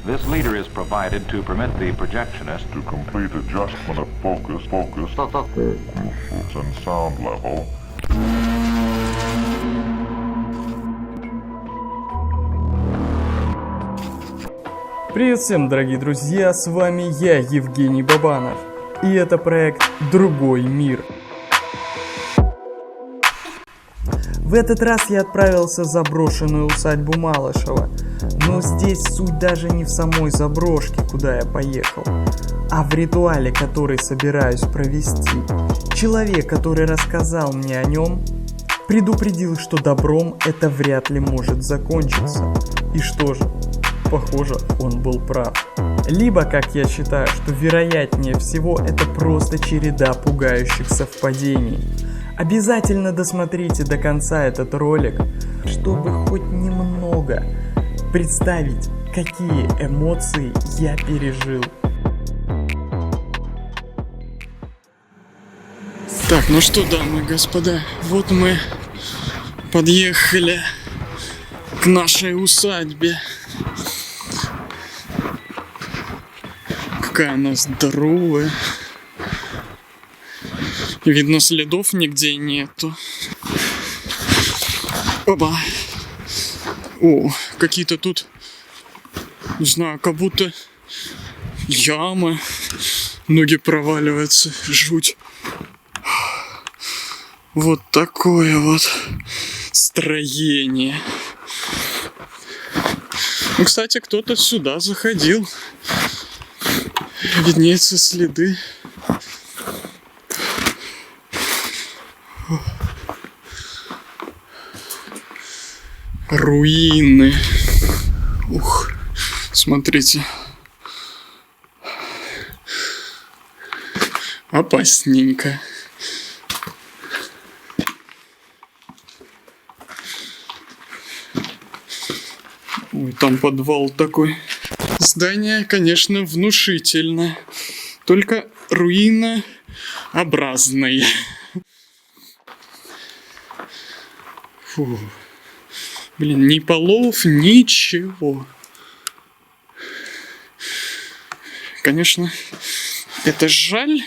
This leader is provided to permit the projectionist to complete adjustment of focus, and sound level. Привет всем, дорогие друзья, с вами я, Евгений Бабанов, и это проект «Другой мир». В этот раз я отправился в заброшенную усадьбу Малышева, но здесь суть даже не в самой заброшке, куда я поехал, а в ритуале, который собираюсь провести. Человек, который рассказал мне о нем, предупредил, что добром это вряд ли может закончиться. И что же? Похоже, он был прав. Либо, как я считаю, что вероятнее всего это просто череда пугающих совпадений. Обязательно досмотрите до конца этот ролик, чтобы хоть немного представить, какие эмоции я пережил. Так, ну что, дамы и господа, вот мы подъехали к нашей усадьбе. Какая она здоровая. Видно, следов нигде нету. Опа. О, какие-то тут, не знаю, как будто ямы. Ноги проваливаются. Жуть. Вот такое вот строение. Ну, кстати, кто-то сюда заходил. Виднеются следы. Руины. Ух, смотрите. Опасненько. Ой, там подвал такой. Здание, конечно, внушительное. Только руинообразное. Фу. Блин, ни полов, ничего. Конечно, это жаль.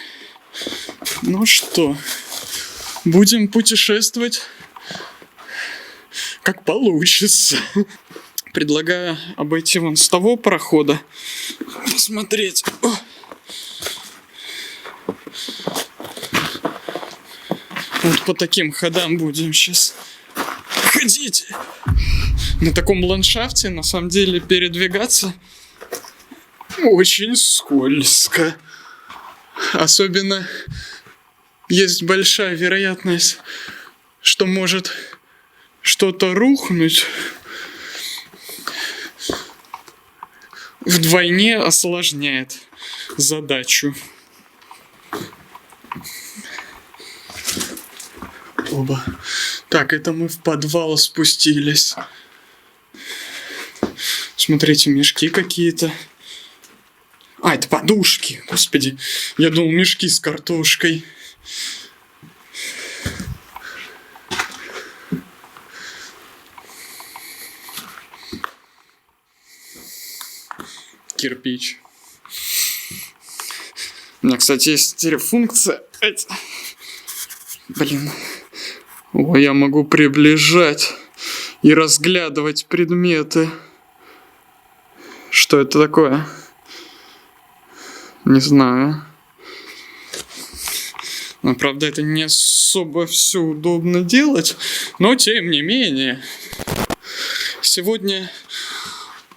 Ну что, будем путешествовать как получится. Предлагаю обойти вон с того прохода. Посмотреть. О! Вот по таким ходам будем сейчас ходить. На таком ландшафте, на самом деле, передвигаться очень скользко. Особенно есть большая вероятность, что может что-то рухнуть. Вдвойне осложняет задачу. Оба. Так, это мы в подвал спустились. Смотрите, мешки какие-то. А, это подушки, господи. Я думал, мешки с картошкой. Кирпич. У меня, кстати, есть стереофункция. Блин. О, я могу приближать и разглядывать предметы. Что это такое? Не знаю. Но, правда, это не особо все удобно делать. Но, тем не менее. Сегодня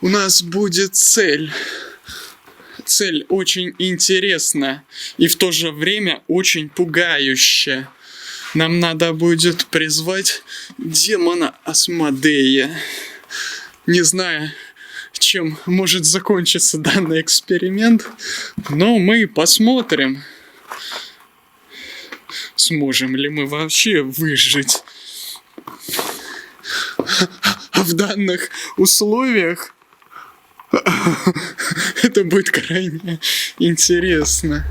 у нас будет цель. Цель очень интересная и в то же время очень пугающая. Нам надо будет призвать демона Асмодея. Не знаю, чем может закончиться данный эксперимент, но мы посмотрим, сможем ли мы вообще выжить. А в данных условиях это будет крайне интересно.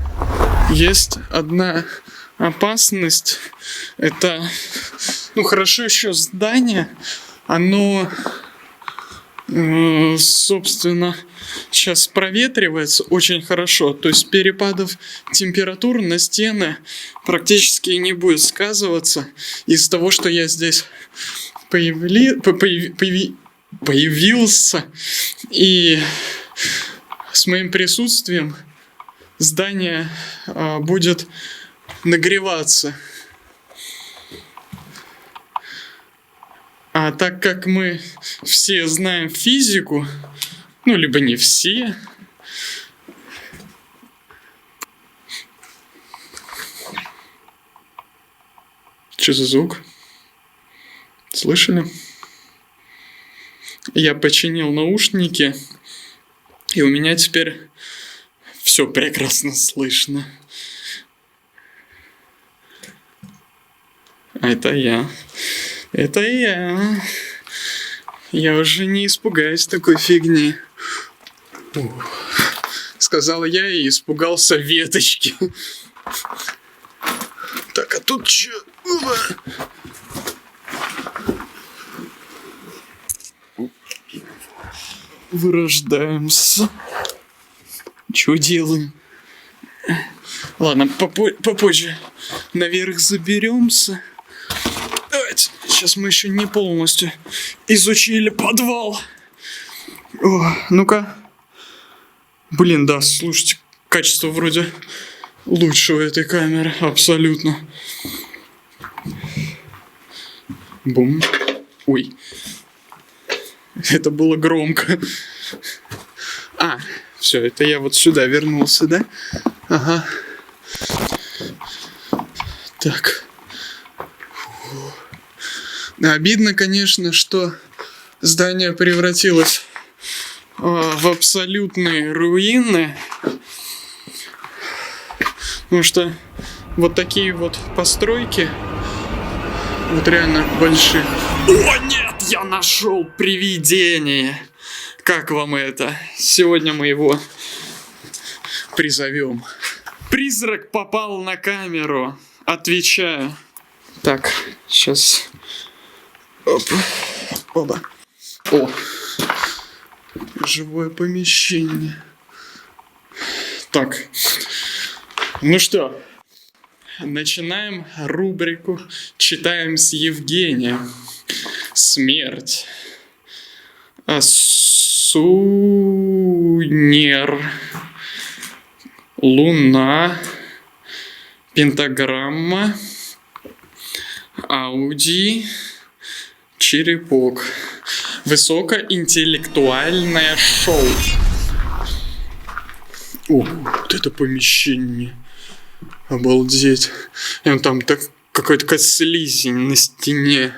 Есть одна опасность. Это, ну, хорошо еще здание. Оно собственно, сейчас проветривается очень хорошо. То есть перепадов температур на стены практически не будет сказываться из-за того, что я здесь появился. И с моим присутствием здание будет нагреваться. А так как мы все знаем физику, ну, либо не все, что за звук? Слышали? Я починил наушники, и у меня теперь все прекрасно слышно. А это я. Это я. Я уже не испугаюсь такой фигни. Сказал я и испугался веточки. Так, а тут чё? Вырождаемся. Чё делаем? Ладно, попозже наверх заберемся. Давайте. Сейчас мы еще не полностью изучили подвал. О, ну-ка. Блин, да, слушайте, качество вроде лучше у этой камеры. Абсолютно. Бум. Ой. Это было громко. А, все, это я вот сюда вернулся, да? Ага. Так. Обидно, конечно, что здание превратилось в абсолютные руины. Потому что вот такие вот постройки, вот реально большие. О, нет, я нашел привидение. Как вам это? Сегодня мы его призовем. Призрак попал на камеру. Отвечаю. Так, сейчас... Оп. Оба. О. Живое помещение. Так. Ну что, начинаем рубрику «Читаем с Евгением». Смерть. Сунер. Луна. Пентаграмма. Ауди. Черепок. Высокоинтеллектуальное шоу. О, вот это помещение. Обалдеть. И там так какой-то слизень на стене.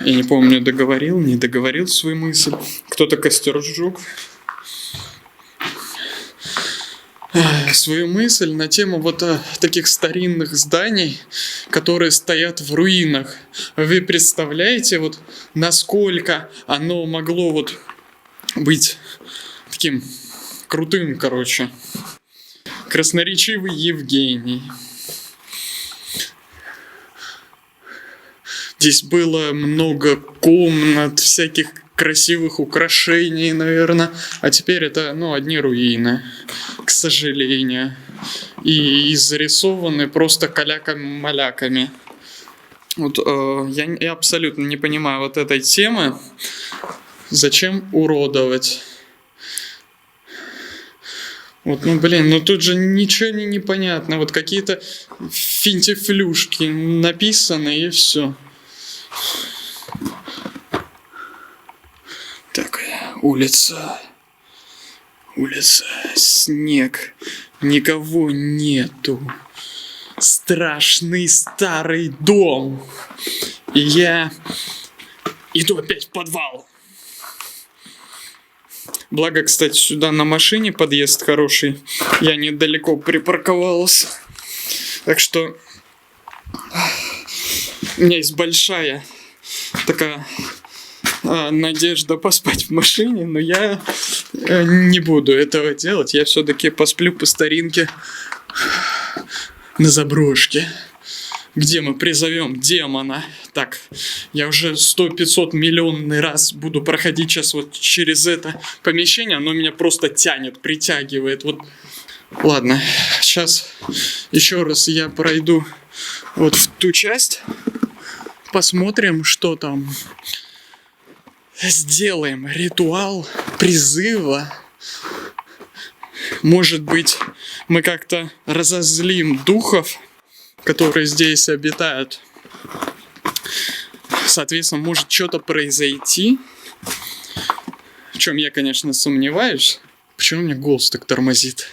Я не помню, договорил, не договорил свою мысль. Кто-то костер сжег. Свою мысль на тему вот таких старинных зданий, которые стоят в руинах. Вы представляете, вот насколько оно могло вот быть таким крутым, короче. Красноречивый Евгений. Здесь было много комнат, всяких красивых украшений, наверное. А теперь это, одни руины, к сожалению. И зарисованы просто каляками-маляками. Вот я абсолютно не понимаю вот этой темы. Зачем уродовать? Вот, тут же ничего не понятно. Вот какие-то финтифлюшки написаны и все. Так, улица, снег, никого нету, страшный старый дом, и я иду опять в подвал. Благо, кстати, сюда на машине подъезд хороший, я недалеко припарковался, так что у меня есть большая такая надежда поспать в машине, но я не буду этого делать. Я все-таки посплю по старинке на заброшке. где мы призовем демона. Так, я уже 100-500 миллионный раз буду проходить сейчас вот через это помещение, оно меня просто тянет, притягивает. Вот, ладно, сейчас еще раз я пройду вот в ту часть, посмотрим, что там. Сделаем ритуал призыва. Может быть, мы как-то разозлим духов, которые здесь обитают. Соответственно, может что-то произойти. В чем я, конечно, сомневаюсь. Почему у меня голос так тормозит?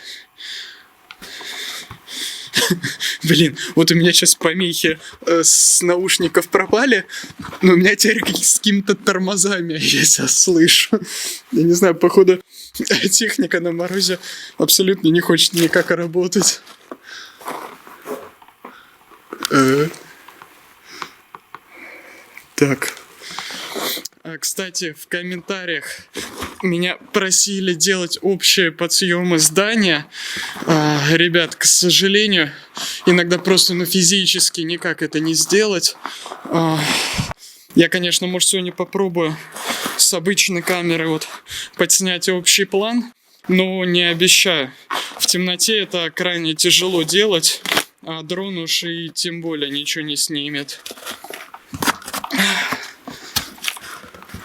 Блин, вот у меня сейчас помехи с наушников пропали, но у меня теперь с какими-то тормозами я себя слышу. Я не знаю, походу, техника на морозе абсолютно не хочет никак работать. Так. Кстати, в комментариях меня просили делать общие подсъемы здания. Ребят, к сожалению, иногда просто физически никак это не сделать. Я, конечно, может, сегодня попробую с обычной камеры вот подснять общий план, но не обещаю. В темноте это крайне тяжело делать, а дрон уж и тем более ничего не снимет.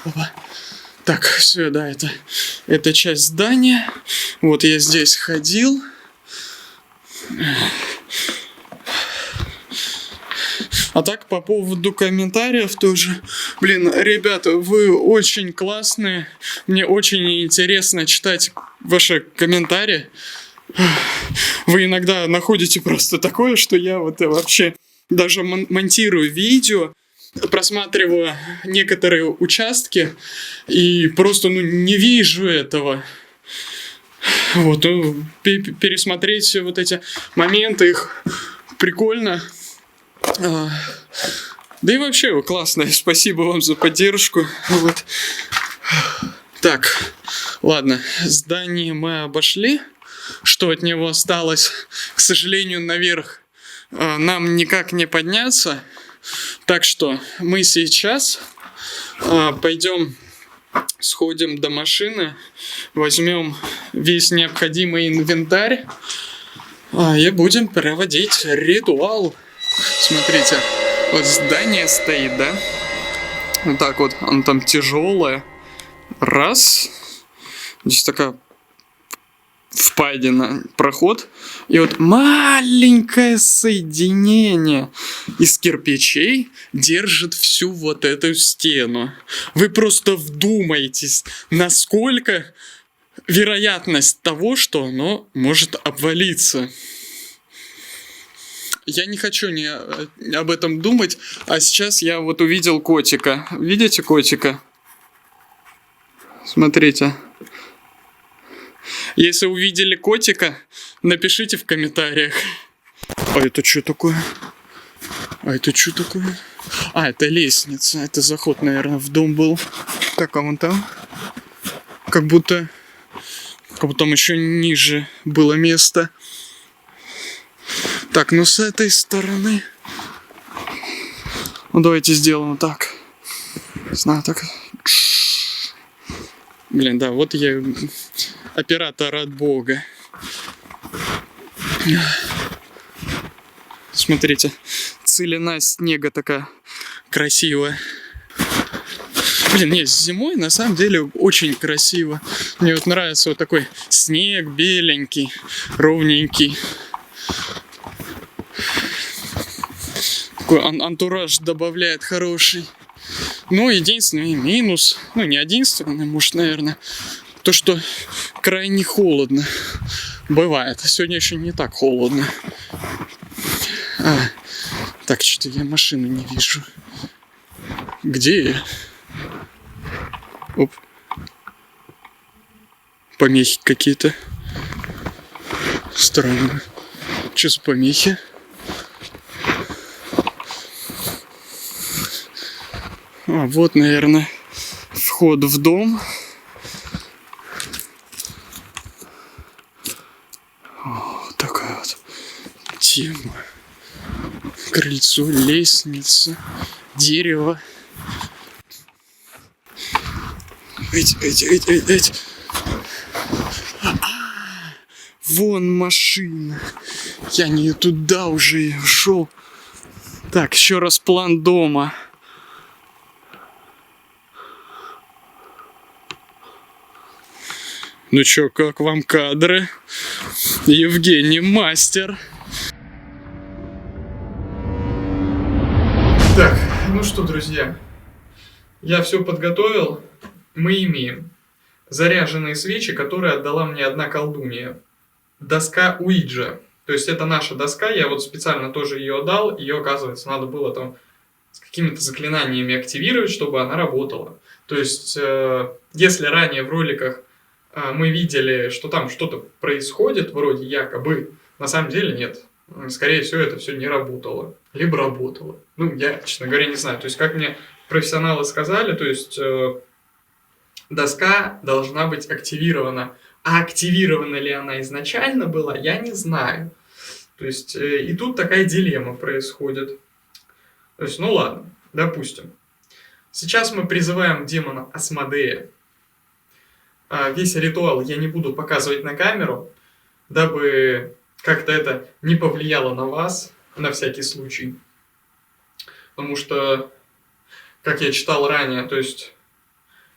Опа. Так, все, да, это часть здания. Вот я здесь ходил. А так, по поводу комментариев тоже. Блин, ребята, вы очень классные. Мне очень интересно читать ваши комментарии. Вы иногда находите просто такое, что я вот вообще даже монтирую видео, просматриваю некоторые участки и просто не вижу этого. Вот, пересмотреть все вот эти моменты, их прикольно. Да и вообще классно, спасибо вам за поддержку. Вот. Так, ладно, здание мы обошли. Что от него осталось? К сожалению, наверх нам никак не подняться. Так что мы сейчас пойдем, сходим до машины, возьмем весь необходимый инвентарь и будем проводить ритуал. Смотрите, вот здание стоит, да? Вот так вот, оно там тяжелое. Раз. Здесь такая впадина, проход. И вот маленькое соединение из кирпичей держит всю вот эту стену. Вы просто вдумайтесь, насколько вероятность того, что оно может обвалиться. Я не хочу об этом думать, а сейчас я вот увидел котика. Видите котика? Смотрите. Если увидели котика, напишите в комментариях. А это что такое? Это лестница. Это заход, наверное, в дом был. Так, а вон там? Как будто там еще ниже было место. Так, ну с этой стороны. Ну давайте сделаем так. Не знаю, так. Блин, да, вот я оператор от Бога. Смотрите, целина снега такая красивая. Блин, нет, зимой на самом деле очень красиво. Мне вот нравится вот такой снег беленький, ровненький. Такой антураж добавляет хороший. Но единственный минус, не единственный, может, наверное, то, что крайне холодно. Бывает. Сегодня еще не так холодно. Так, что-то я машину не вижу. Где я? Оп. Помехи какие-то. Странно. Что за помехи? Вот, наверное, вход в дом. Такая вот тема. крыльцо, лестница, дерево. Эть. Вон машина. Я не туда уже шел. Так, еще раз план дома. Ну чё, как вам кадры? Евгений мастер. Так, ну что, друзья, я все подготовил. Мы имеем заряженные свечи, которые отдала мне одна колдунья. Доска Уиджа. То есть это наша доска, я вот специально тоже ее отдал. Ее, оказывается, надо было там с какими-то заклинаниями активировать, чтобы она работала. То есть, если ранее в роликах мы видели, что там что-то происходит, вроде якобы, на самом деле нет. Скорее всего, это все не работало. Либо работало. Ну, я, честно говоря, не знаю. То есть, как мне профессионалы сказали, то есть, доска должна быть активирована. А активирована ли она изначально была, я не знаю. То есть, и тут такая дилемма происходит. То есть, ну ладно, допустим. Сейчас мы призываем демона Асмодея. Весь ритуал я не буду показывать на камеру, дабы как-то это не повлияло на вас, на всякий случай. Потому что, как я читал ранее, то есть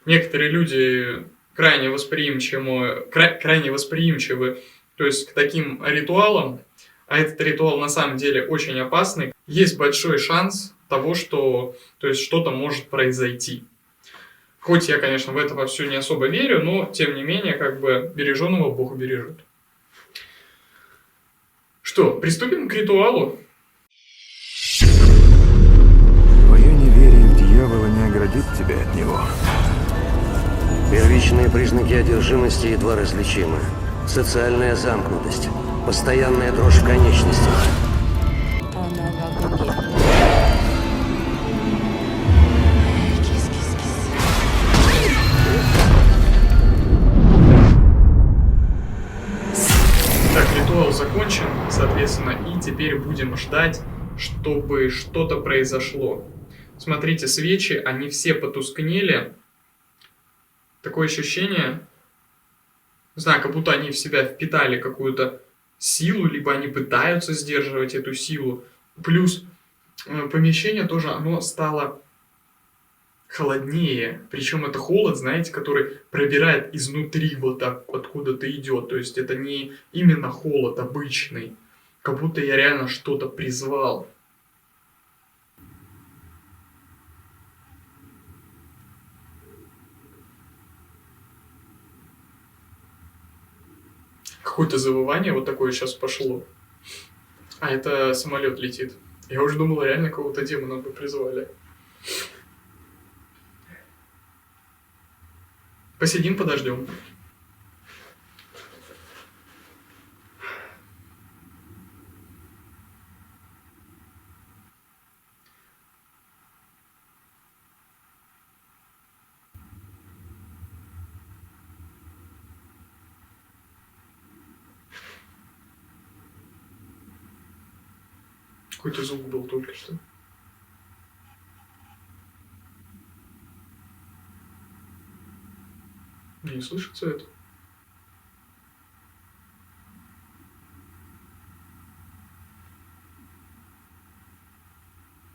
некоторые люди крайне восприимчивы, то есть к таким ритуалам, а этот ритуал на самом деле очень опасный, есть большой шанс того, что то есть что-то может произойти. Хоть я, конечно, в это во все не особо верю, но, тем не менее, как бы береженого Бог бережет. Что, приступим к ритуалу? Твое неверие в дьявола не оградит тебя от него. Первичные признаки одержимости едва различимы. Социальная замкнутость, постоянная дрожь в конечностях. Так, ритуал закончен, соответственно, и теперь будем ждать, чтобы что-то произошло. Смотрите, свечи, они все потускнели. Такое ощущение, не знаю, как будто они в себя впитали какую-то силу, либо они пытаются сдерживать эту силу. Плюс помещение тоже, оно стало холоднее. Причем это холод, знаете, который пробирает изнутри вот так, откуда-то идет. То есть это не именно холод обычный. Как будто я реально что-то призвал. Какое-то завывание вот такое сейчас пошло. А это самолет летит. Я уже думал, реально кого-то демона бы призвали. Посидим, подождем. Какой-то звук был только что. Не слышится это?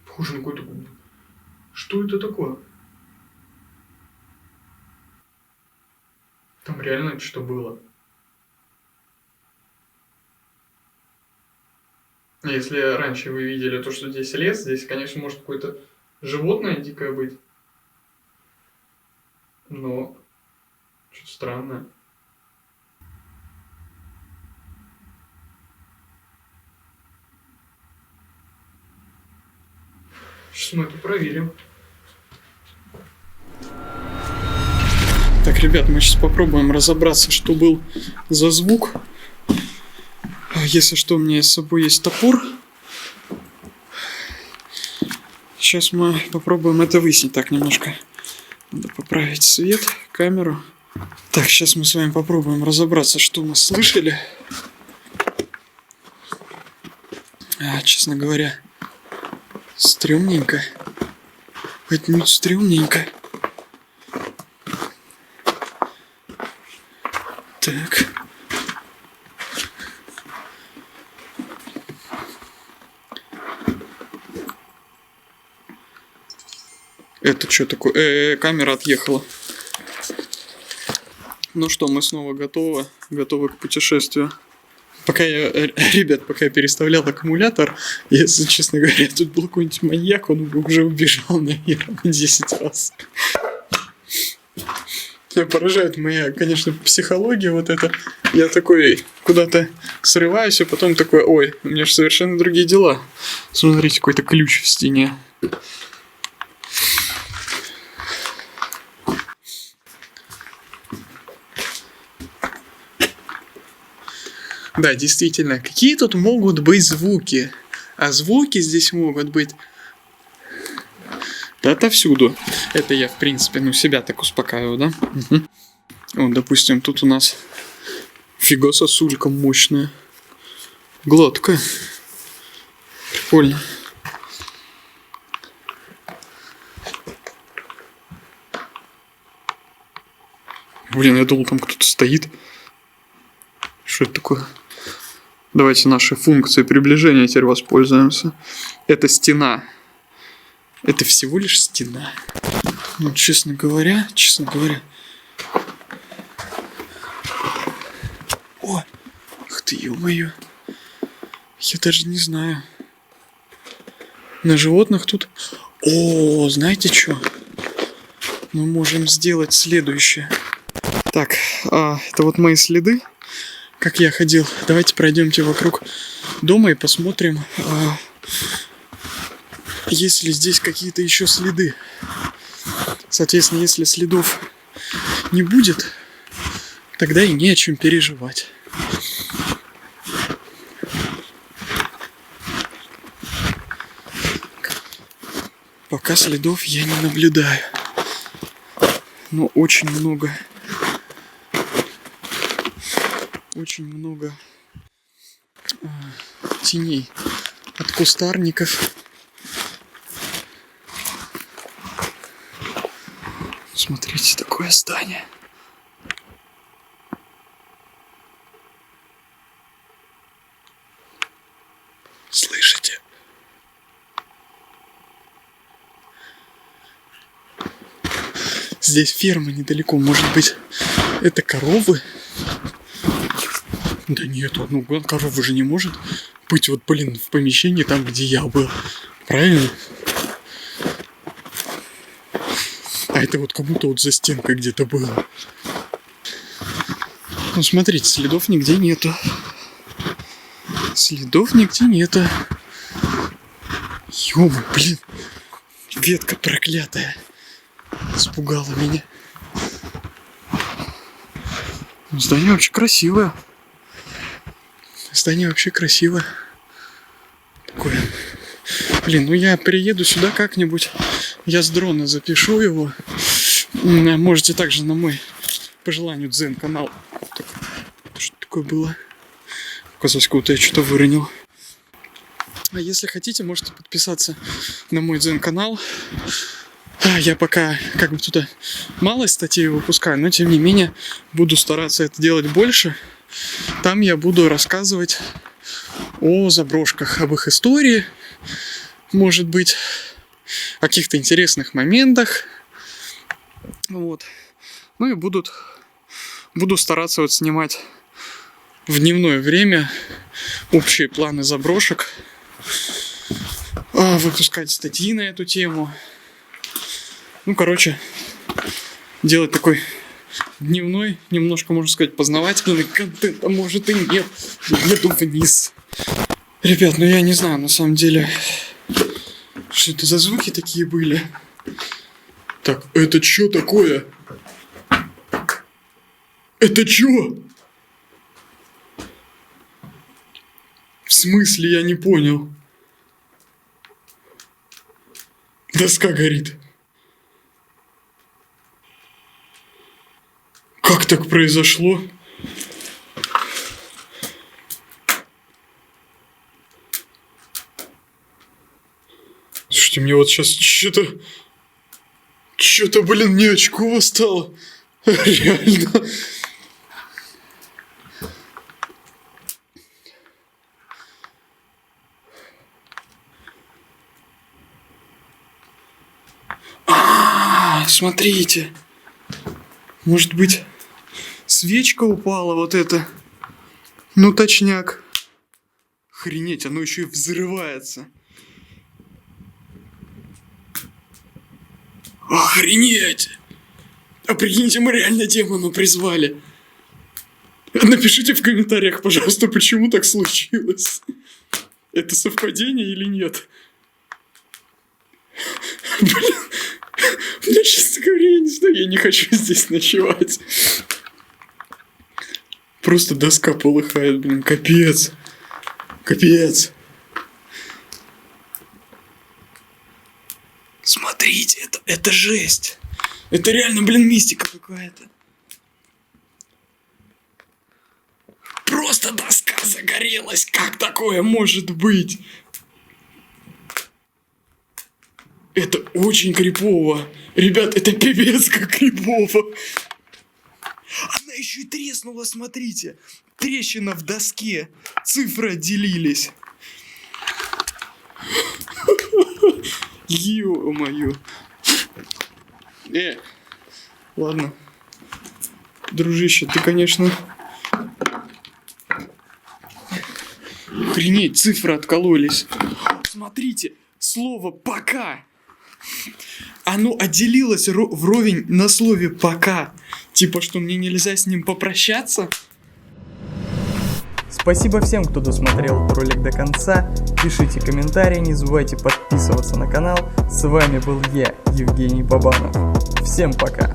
Похоже на какой-то... Что это такое? Там реально что было. Если раньше вы видели то, что здесь лес, здесь, конечно, может какое-то животное дикое быть. Но что-то странное. Сейчас мы это проверим. Так, ребят, мы сейчас попробуем разобраться, что был за звук. Если что, у меня с собой есть топор. Сейчас мы попробуем это выяснить. Так, немножко надо поправить свет, камеру. Так, сейчас мы с вами попробуем разобраться, что мы слышали. Честно говоря, стрёмненько. Отнюдь стрёмненько. Так. Это что такое? Камера отъехала. Ну что, мы снова готовы. Готовы к путешествию. Ребят, пока я переставлял аккумулятор, если честно говоря, тут был какой-нибудь маньяк, он бы уже убежал, наверное, 10 раз. Меня поражает моя, конечно, психология вот эта. Я такой куда-то срываюсь, а потом такой, ой, у меня же совершенно другие дела. Смотрите, какой-то ключ в стене. Да, действительно, какие тут могут быть звуки? А звуки здесь могут быть отовсюду. Это я, в принципе, себя так успокаиваю, да? Угу. Вот, допустим, тут у нас фига сосулька мощная. Гладкая. Прикольно. Блин, я думал, там кто-то стоит. Что это такое? Давайте нашей функцией приближения теперь воспользуемся. Это стена. Это всего лишь стена. Ну, честно говоря. О, ух ты, ё-моё. Я даже не знаю. На животных тут... О, знаете что? Мы можем сделать следующее. Так, это вот мои следы. Как я ходил. Давайте пройдемте вокруг дома и посмотрим, есть ли здесь какие-то еще следы. Соответственно, если следов не будет, тогда и не о чем переживать. Пока следов я не наблюдаю. Но очень много теней от кустарников. Смотрите, такое здание. Слышите? Здесь ферма недалеко. Может быть, это коровы? Да нет, ну коровы же не может быть вот, блин, в помещении там, где я был. Правильно? А это вот кому-то вот за стенкой где-то было. Ну, смотрите, следов нигде нету. Следов нигде нету. Ё-моё, блин. Ветка проклятая. Испугала меня. Здание вообще красивое. Здание вообще красивое. Такое. Блин, ну я приеду сюда как-нибудь. Я с дрона запишу его. Можете также на мой, по желанию, дзен-канал. Что такое было? Оказалось, кого-то я что-то выронил. А если хотите, можете подписаться на мой дзен-канал. Я пока как бы туда мало статей выпускаю, но тем не менее буду стараться это делать больше. Там я буду рассказывать о заброшках, об их истории, может быть, о каких-то интересных моментах. Вот. Ну и буду стараться вот снимать в дневное время общие планы заброшек, выпускать статьи на эту тему. Ну, короче, делать такой дневной, немножко, можно сказать, познавательный контент, а может и нет. Я еду вниз. Ребят, ну я не знаю, на самом деле, что это за звуки такие были. Так, это что такое? Это что? В смысле, я не понял. Доска горит. Как так произошло? Слушайте, мне вот сейчас что-то, блин, не очково стало. Реально. Смотрите. Может быть, свечка упала вот эта? Ну, точняк. Охренеть, оно еще и взрывается. Охренеть! А прикиньте, мы реально демона призвали. Напишите в комментариях, пожалуйста, почему так случилось. Это совпадение или нет? Блин, я, честно говоря, я не знаю, я не хочу здесь ночевать. Просто доска полыхает, блин, капец. Капец. Смотрите, это жесть. Это реально, блин, мистика какая-то. Просто доска загорелась. Как такое может быть? Это очень крипово. Ребят, это пипец как крипово. Она еще и треснула, смотрите. Трещина в доске. Цифры отделились. Ё-моё. Ладно. Дружище, ты, конечно... Охренеть, цифры откололись. Смотрите, слово «пока». Оно отделилось вровень на слове «пока». Типа, что мне нельзя с ним попрощаться? Спасибо всем, кто досмотрел ролик до конца. Пишите комментарии, не забывайте подписываться на канал. С вами был я, Евгений Бабанов. Всем пока!